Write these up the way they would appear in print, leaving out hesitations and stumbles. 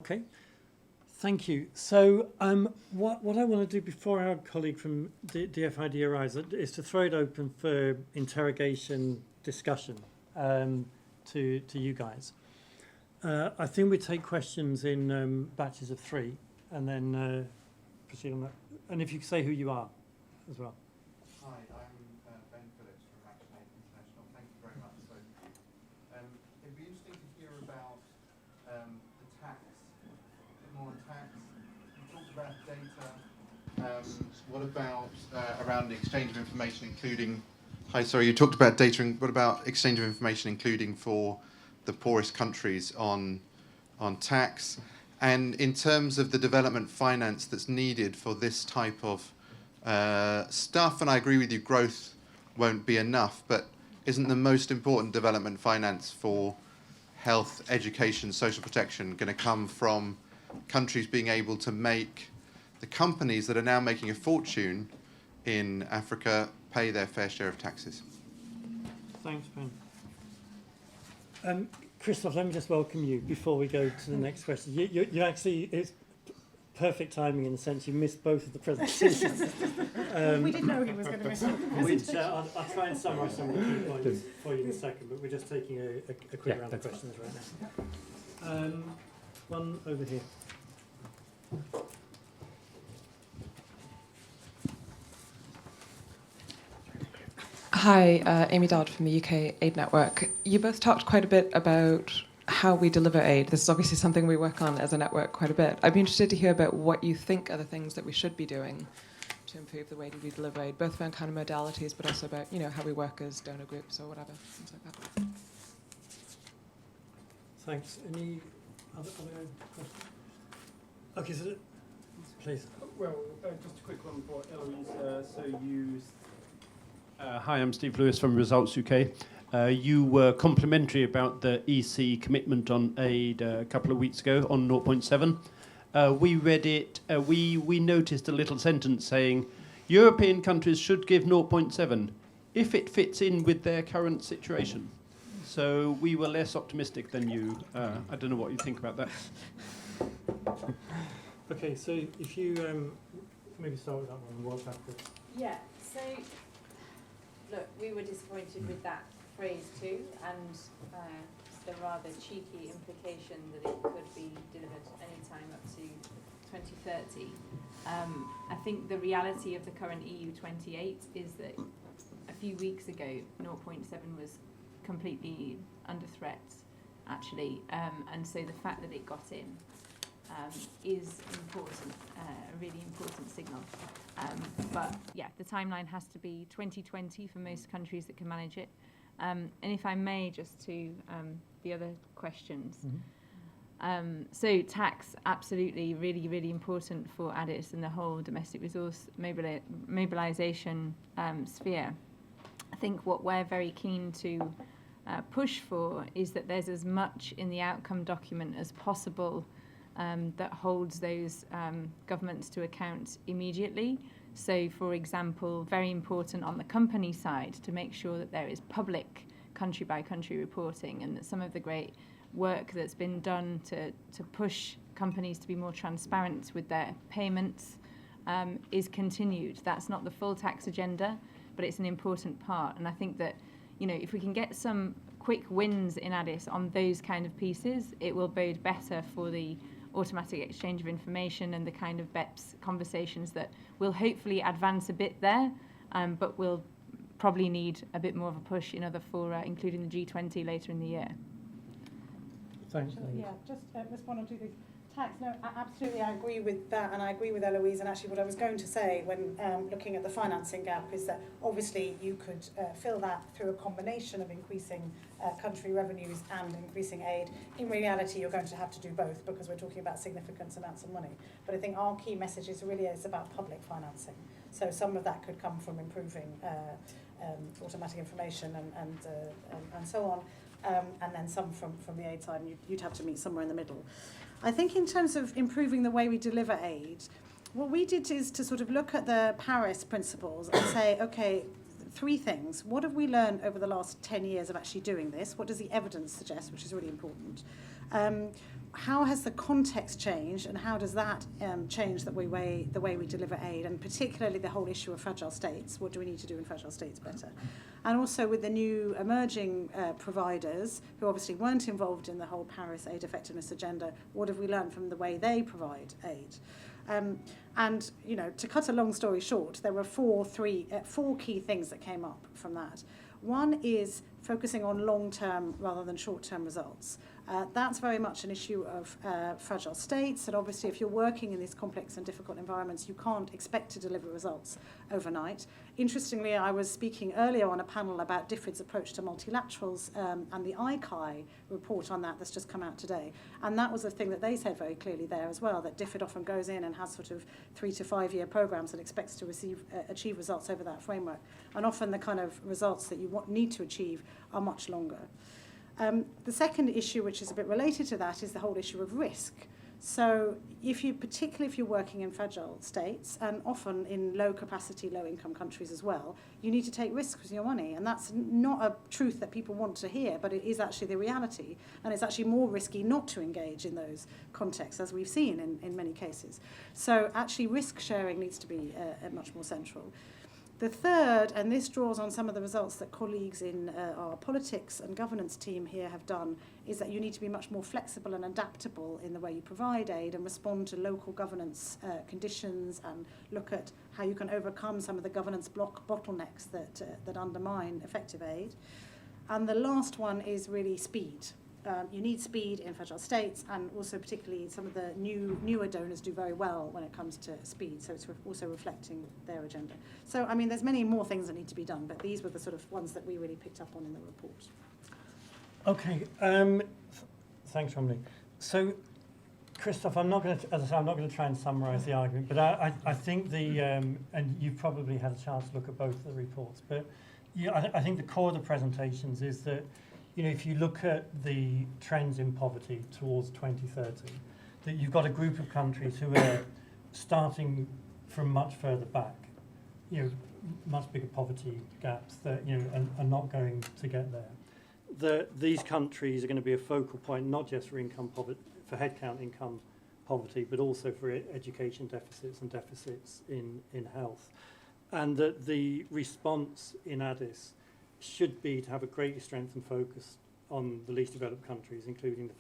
Okay, thank you. So what I want to do before our colleague from DFID arrives is to throw it open for interrogation discussion to you guys. I think we take questions in batches of 3 and then proceed on that. And if you could say who you are as well. Hi, I'm Ben Phillips from ActionAid International. Thank you very much. So it'd be interesting to hear about the tax, a bit more on tax. You talked about data. What about around the exchange of information, including... Hi, sorry, you talked about data. What about exchange of information, including for the poorest countries on tax? And in terms of the development finance that's needed for this type of stuff, and I agree with you, growth won't be enough, but isn't the most important development finance for health, education, social protection going to come from countries being able to make the companies that are now making a fortune in Africa pay their fair share of taxes? Thanks, Ben. Christoph, let me just welcome you before we go to the next question. You actually, it's perfect timing in the sense you missed both of the presentations. We didn't know he was going to miss it. I'll try and summarise some of the key points for you in a second, but we're just taking a quick round of questions right now. One over here. Hi, Amy Dodd from the UK Aid Network. You both talked quite a bit about how we deliver aid. This is obviously something we work on as a network quite a bit. I'd be interested to hear about what you think are the things that we should be doing to improve the way that we deliver aid, both around kind of modalities, but also about, you know, how we work as donor groups or whatever, things like that. Thanks. Any other questions? Okay, so please. Well, just a quick one for Eloise. Hi, I'm Steve Lewis from Results UK. You were complimentary about the EC commitment on aid a couple of weeks ago on 0.7. We read it, we noticed a little sentence saying, European countries should give 0.7 if it fits in with their current situation. So we were less optimistic than you. I don't know what you think about that. Okay, so if you maybe start with that one and work backwards. Yeah, so look, we were disappointed with that phrase too, and the rather cheeky implication that it could be delivered any time up to 2030. I think the reality of the current EU 28 is that a few weeks ago 0.7 was completely under threat, actually, and so the fact that it got in is important, a really important signal. But yeah, the timeline has to be 2020 for most countries that can manage it. And if I may, just to the other questions. Mm-hmm. So tax, absolutely, really, really important for Addis and the whole domestic resource mobilisation sphere. I think what we're very keen to push for is that there's as much in the outcome document as possible that holds those governments to account immediately. So, for example, very important on the company side to make sure that there is public country-by-country reporting, and that some of the great work that's been done to push companies to be more transparent with their payments is continued. That's not the full tax agenda, but it's an important part. And I think that, you know, if we can get some quick wins in Addis on those kind of pieces, it will bode better for the automatic exchange of information and the kind of BEPS conversations that will hopefully advance a bit there, but we'll probably need a bit more of a push in other fora, including the G20 later in the year. Thanks. Yeah, just respond on two things. Tax, no, absolutely, I agree with that, and I agree with Eloise. And actually, what I was going to say when looking at the financing gap is that obviously you could fill that through a combination of increasing country revenues and increasing aid. In reality, you're going to have to do both because we're talking about significant amounts of money. But I think our key message is really about public financing. So some of that could come from improving automatic information and so on. And then some from the aid side, and you'd have to meet somewhere in the middle. I think in terms of improving the way we deliver aid, what we did is to sort of look at the Paris principles and say, okay, 3 things. What have we learned over the last 10 years of actually doing this? What does the evidence suggest, which is really important? how has the context changed, and how does that change the way we deliver aid, and particularly the whole issue of fragile states? What do we need to do in fragile states better? And also with the new emerging providers, who obviously weren't involved in the whole Paris aid effectiveness agenda, what have we learned from the way they provide aid? And, you know, to cut a long story short, there were four key things that came up from that. One is focusing on long-term rather than short-term results. That's very much an issue of fragile states, and obviously if you're working in these complex and difficult environments, you can't expect to deliver results overnight. Interestingly, I was speaking earlier on a panel about DFID's approach to multilaterals and the ICAI report on that's just come out today. And that was a thing that they said very clearly there as well, that DFID often goes in and has sort of 3 to 5 year programs and expects to achieve results over that framework. And often the kind of results that you need to achieve are much longer. The second issue, which is a bit related to that, is the whole issue of risk. So particularly if you're working in fragile states, and often in low capacity, low income countries as well, you need to take risks with your money. And that's not a truth that people want to hear, but it is actually the reality. And it's actually more risky not to engage in those contexts, as we've seen in many cases. So actually risk sharing needs to be much more central. The third, and this draws on some of the results that colleagues in our politics and governance team here have done, is that you need to be much more flexible and adaptable in the way you provide aid and respond to local governance conditions, and look at how you can overcome some of the governance bottlenecks that undermine effective aid. And the last one is really speed. You need speed in fragile states, and also particularly some of the newer donors do very well when it comes to speed, so it's also reflecting their agenda. So, I mean, there's many more things that need to be done, but these were the sort of ones that we really picked up on in the report. Okay, thanks, Romney. So, Christoph, I'm not going to try and summarise the argument, but I think and you've probably had a chance to look at both of the reports, but I think the core of the presentations is that, you know, if you look at the trends in poverty towards 2030, that you've got a group of countries who are starting from much further back, you know, much bigger poverty gaps that, you know, are not going to get there. These countries are going to be a focal point, not just for income poverty, for headcount income poverty, but also for education deficits and deficits in health. And that the response in Addis should be to have a greater strength and focus on the least developed countries, including the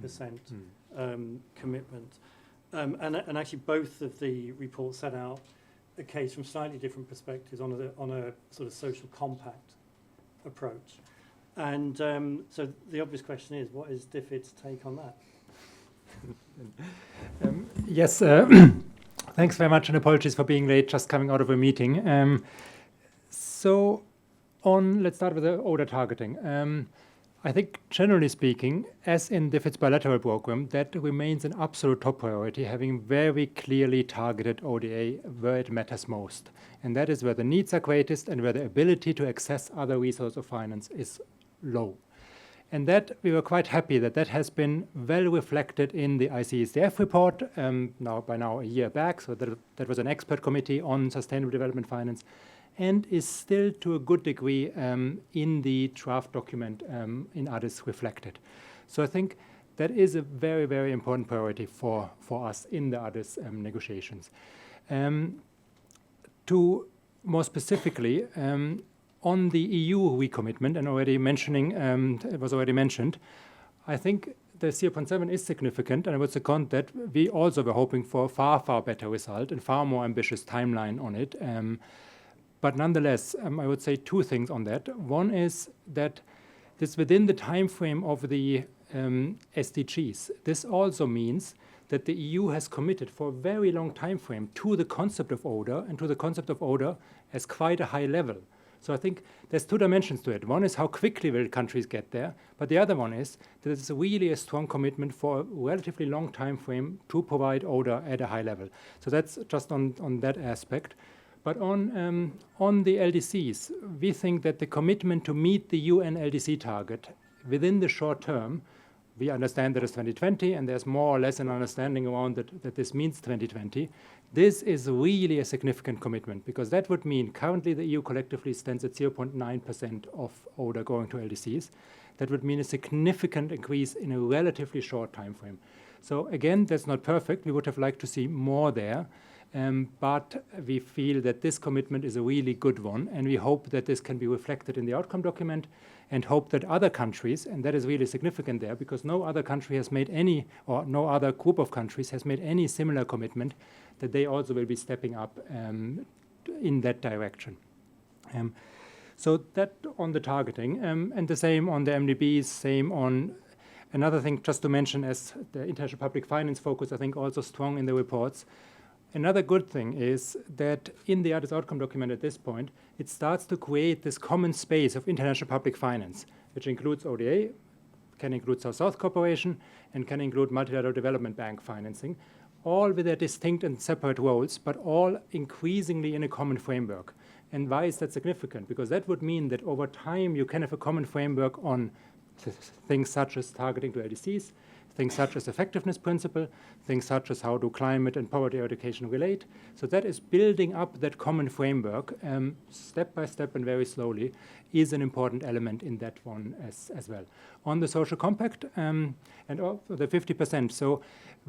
50% commitment. And actually both of the reports set out a case from slightly different perspectives on a sort of social compact approach. And so the obvious question is, what is DFID's take on that? Yes, thanks very much, and apologies for being late, just coming out of a meeting. Let's start with the ODA targeting. I think, generally speaking, as in DFID's bilateral program, that remains an absolute top priority, having very clearly targeted ODA where it matters most. And that is where the needs are greatest and where the ability to access other resources of finance is low. And that we were quite happy that has been well reflected in the ICSDF report, by now a year back. So that was an expert committee on sustainable development finance, and is still to a good degree in the draft document in Addis reflected. So I think that is a very, very important priority for us in the Addis negotiations. To more specifically, on the EU recommitment, and it was already mentioned, I think the 0.7 is significant, and I would second that we also were hoping for a far, far better result and far more ambitious timeline on it. But nonetheless, I would say two things on that. One is that this within the time frame of the SDGs. This also means that the EU has committed for a very long time frame to the concept of ODA, and to the concept of ODA as quite a high level. So I think there's two dimensions to it. One is how quickly will countries get there, but the other one is that it's really a strong commitment for a relatively long time frame to provide ODA at a high level. So that's just on that aspect. But on the LDCs, we think that the commitment to meet the UN LDC target within the short term, we understand that it's 2020, and there's more or less an understanding around that this means 2020. This is really a significant commitment, because that would mean currently the EU collectively stands at 0.9% of ODA going to LDCs. that would mean a significant increase in a relatively short time frame. So again, that's not perfect. We would have liked to see more there. But we feel that this commitment is a really good one, and we hope that this can be reflected in the outcome document, and hope that other countries, and that is really significant there, because no other country has made any, or no other group of countries has made any similar commitment, that they also will be stepping up in that direction. So that on the targeting, and the same on the MDBs, same on another thing just to mention, as the international public finance focus, I think also strong in the reports. Another good thing is that in the Addis outcome document at this point, it starts to create this common space of international public finance, which includes ODA, can include South-South cooperation, and can include multilateral development bank financing, all with their distinct and separate roles, but all increasingly in a common framework. And why is that significant? Because that would mean that over time you can have a common framework on things such as targeting to LDCs, things such as effectiveness principle, things such as how do climate and poverty eradication relate. So that is building up that common framework step by step and very slowly is an important element in that one as well. On the social compact and the 50%, so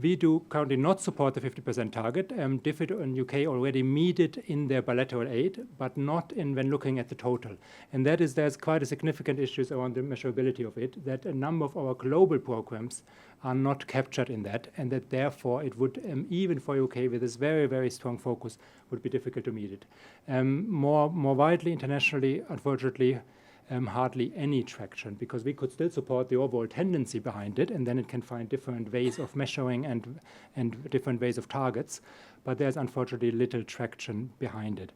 we do currently not support the 50% target. DFID and UK already meet it in their bilateral aid, but not when looking at the total. And that is, there's quite a significant issues around the measurability of it, that a number of our global programs are not captured in that, and that therefore it would, even for UK with this very, very strong focus, would be difficult to meet it. More widely internationally, unfortunately, hardly any traction, because we could still support the overall tendency behind it, and then it can find different ways of measuring and different ways of targets, but there's unfortunately little traction behind it.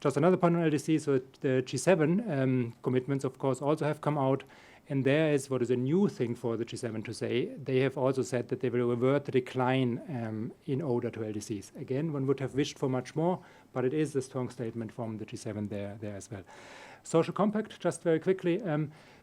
Just another point on LDC, so the G7 commitments, of course, also have come out, and there is what is a new thing for the G7 to say. They have also said that they will revert the decline in ODA to LDCs. Again, one would have wished for much more, but it is a strong statement from the G7 there as well. Social compact, just very quickly,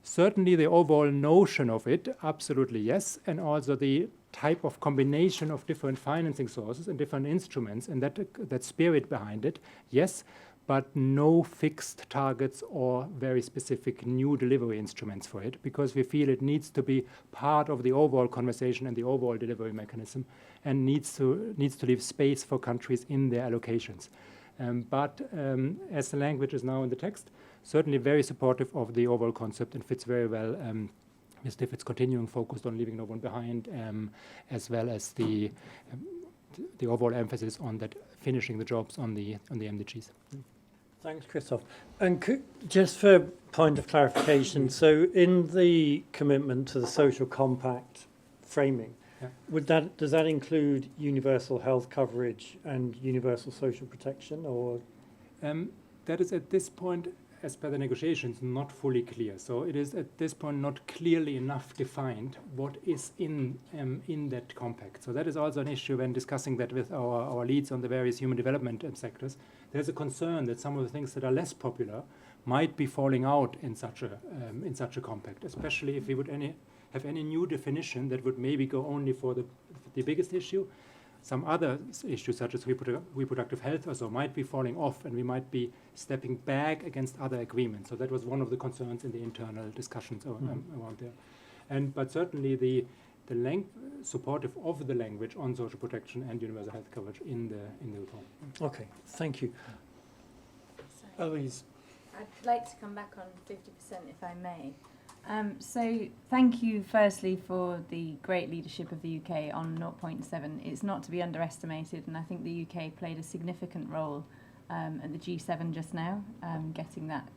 certainly the overall notion of it, absolutely yes, and also the type of combination of different financing sources and different instruments and that spirit behind it, yes, but no fixed targets or very specific new delivery instruments for it, because we feel it needs to be part of the overall conversation and the overall delivery mechanism, and needs to leave space for countries in their allocations. But as the language is now in the text, certainly very supportive of the overall concept and fits very well with DFID's continuing focus on leaving no one behind, as well as the overall emphasis on that finishing the jobs on the MDGs. Thanks, Christoph. And just for point of clarification, so in the commitment to the social compact framing, does that include universal health coverage and universal social protection, or? That is at this point, as per the negotiations, not fully clear. So it is at this point not clearly enough defined what is in that compact. So that is also an issue when discussing that with our leads on the various human development sectors. There's a concern that some of the things that are less popular might be falling out in such a compact, especially if we would have any new definition that would maybe go only for the biggest issue. Some other issues, such as reproductive health or so, might be falling off, and we might be stepping back against other agreements. So that was one of the concerns in the internal discussions around there. But certainly the supportive of the language on social protection and universal health coverage in the reform. Okay, thank you. Eloise. I'd like to come back on 50%, if I may. So thank you firstly for the great leadership of the UK on 0.7. It's not to be underestimated, and I think the UK played a significant role at the G7 just now, getting that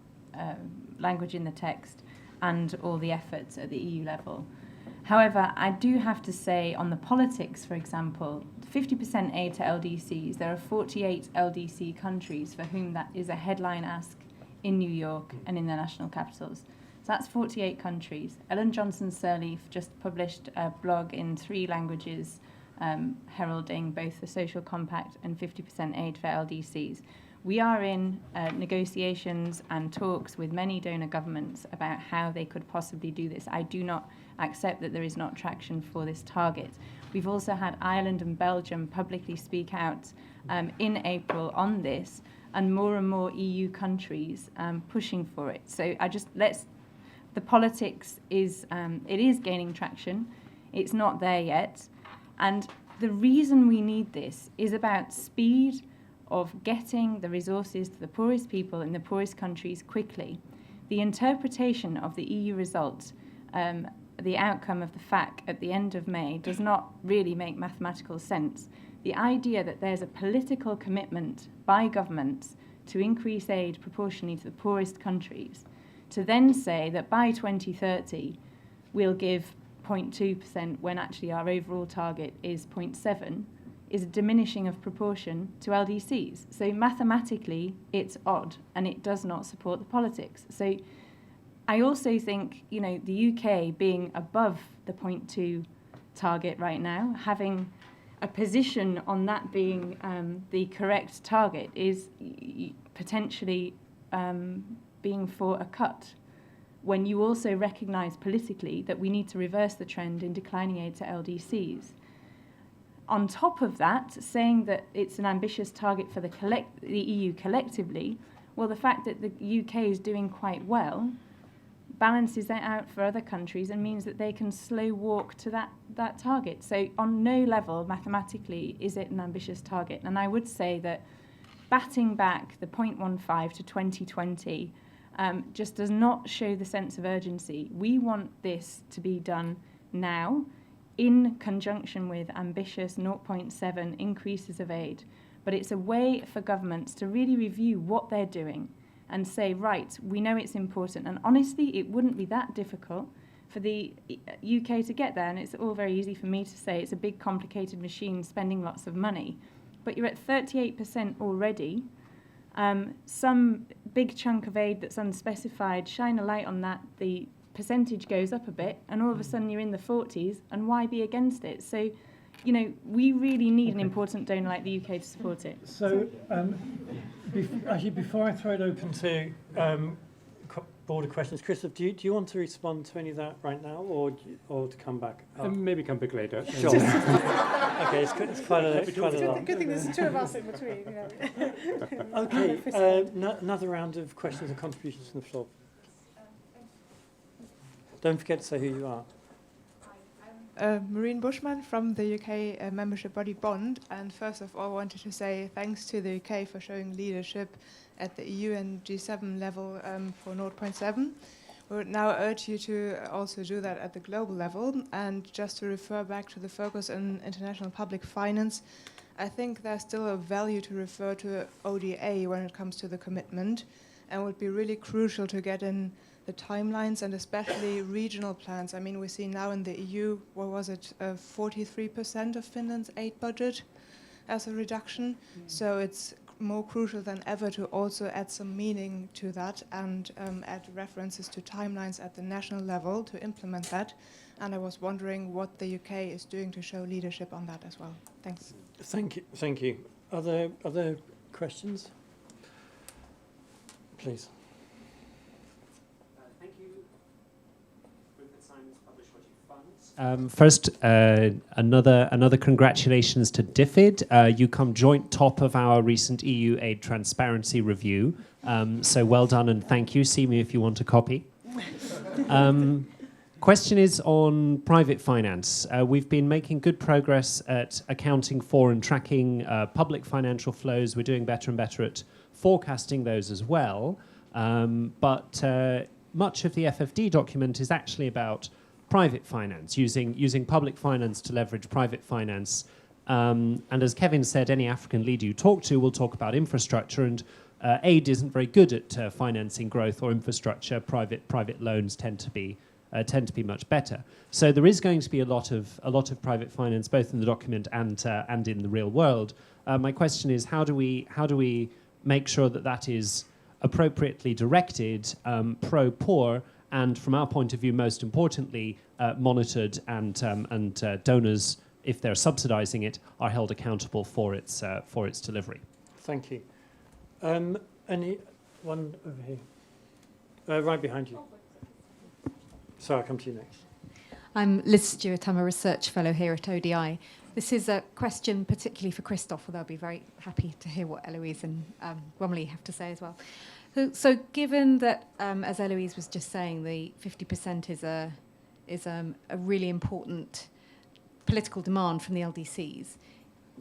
language in the text and all the efforts at the EU level. However, I do have to say on the politics, for example, 50% aid to LDCs, there are 48 LDC countries for whom that is a headline ask in New York and in their national capitals. So that's 48 countries. Ellen Johnson-Sirleaf just published a blog in 3 languages heralding both the social compact and 50% aid for LDCs. We are in negotiations and talks with many donor governments about how they could possibly do this. I do not accept that there is not traction for this target. We've also had Ireland and Belgium publicly speak out in April on this, and more EU countries pushing for it. So The politics is it is gaining traction. It's not there yet, and the reason we need this is about speed of getting the resources to the poorest people in the poorest countries quickly. The interpretation of the EU result, the outcome of the FAQ at the end of May, does not really make mathematical sense. The idea that there's a political commitment by governments to increase aid proportionally to the poorest countries, to then say that by 2030 we'll give 0.2% when actually our overall target is 0.7, is a diminishing of proportion to LDCs. So mathematically it's odd and it does not support the politics. So I also think, you know, the UK being above the 0.2 target right now, having a position on that being the correct target is potentially being for a cut, when you also recognise politically that we need to reverse the trend in declining aid to LDCs. On top of that, saying that it's an ambitious target for the EU collectively, well, the fact that the UK is doing quite well balances that out for other countries and means that they can slow walk to that target. So on no level, mathematically, is it an ambitious target. And I would say that batting back the 0.15 to 2020 just does not show the sense of urgency. We want this to be done now in conjunction with ambitious 0.7 increases of aid. But it's a way for governments to really review what they're doing and say, right, we know it's important. And honestly, it wouldn't be that difficult for the UK to get there. And it's all very easy for me to say it's a big, complicated machine spending lots of money. But you're at 38% already. Some big chunk of aid that's unspecified, shine a light on that, the percentage goes up a bit, and all of a sudden you're in the 40s, and why be against it? So, you know, we really need an important donor like the UK to support it. So, actually, before I throw it open to broader questions, Christoph, do you want to respond to any of that right now, or to come back? Maybe come back later. Sure. Okay, it's quite a lot. Good thing there's two of us in between. You know. Okay, another round of questions and contributions from the floor. Don't forget to say who you are. Maureen Bushman from the UK membership body Bond, and first of all wanted to say thanks to the UK for showing leadership at the EU and G7 level for 0.7. We would now urge you to also do that at the global level, and just to refer back to the focus on international public finance, I think there's still a value to refer to ODA when it comes to the commitment, and would be really crucial to get in the timelines and especially regional plans. I mean, we see now in the EU, what was it, 43% of Finland's aid budget as a reduction. So it's more crucial than ever to also add some meaning to that and add references to timelines at the national level to implement that. And I was wondering what the UK is doing to show leadership on that as well. Thanks. Thank you. Other questions? Please. First, another congratulations to DFID. You come joint top of our recent EU aid transparency review. So well done and thank you. See me if you want a copy. Question is on private finance. We've been making good progress at accounting for and tracking public financial flows. We're doing better and better at forecasting those as well. But much of the FFD document is actually about private finance, using public finance to leverage private finance. And as Kevin said, any African leader you talk to will talk about infrastructure, and aid isn't very good at financing growth or infrastructure. Private loans tend to be much better. So there is going to be a lot of private finance, both in the document and in the real world. My question is, how do we make sure that is appropriately directed, pro-poor, and from our point of view, most importantly, monitored and donors, if they're subsidising it, are held accountable for its delivery. Thank you. Anyone over here? Right behind you. Sorry, I'll come to you next. I'm Liz Stewart. I'm a research fellow here at ODI. This is a question particularly for Christoph, although I'll be very happy to hear what Eloise and Romilly have to say as well. So given that, as Eloise was just saying, the 50% is a really important political demand from the LDCs,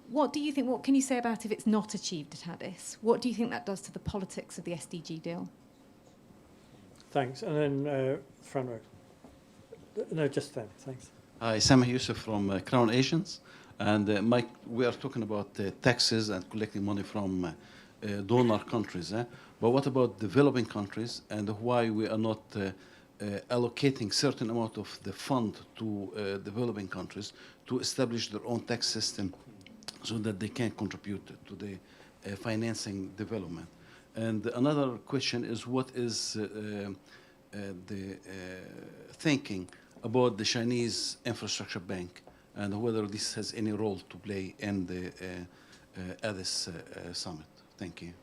what do you think, what can you say about if it's not achieved at Addis? What do you think that does to the politics of the SDG deal? Thanks. And then front row. No, just then. Thanks. Hi, Sameh Youssef from Crown Agents. And Mike, we are talking about taxes and collecting money from donor countries. But what about developing countries, and why we are not allocating certain amount of the fund to developing countries to establish their own tax system so that they can contribute to the financing development? And another question is, what is the thinking about the Chinese Infrastructure Bank, and whether this has any role to play in the Addis summit? Thank you.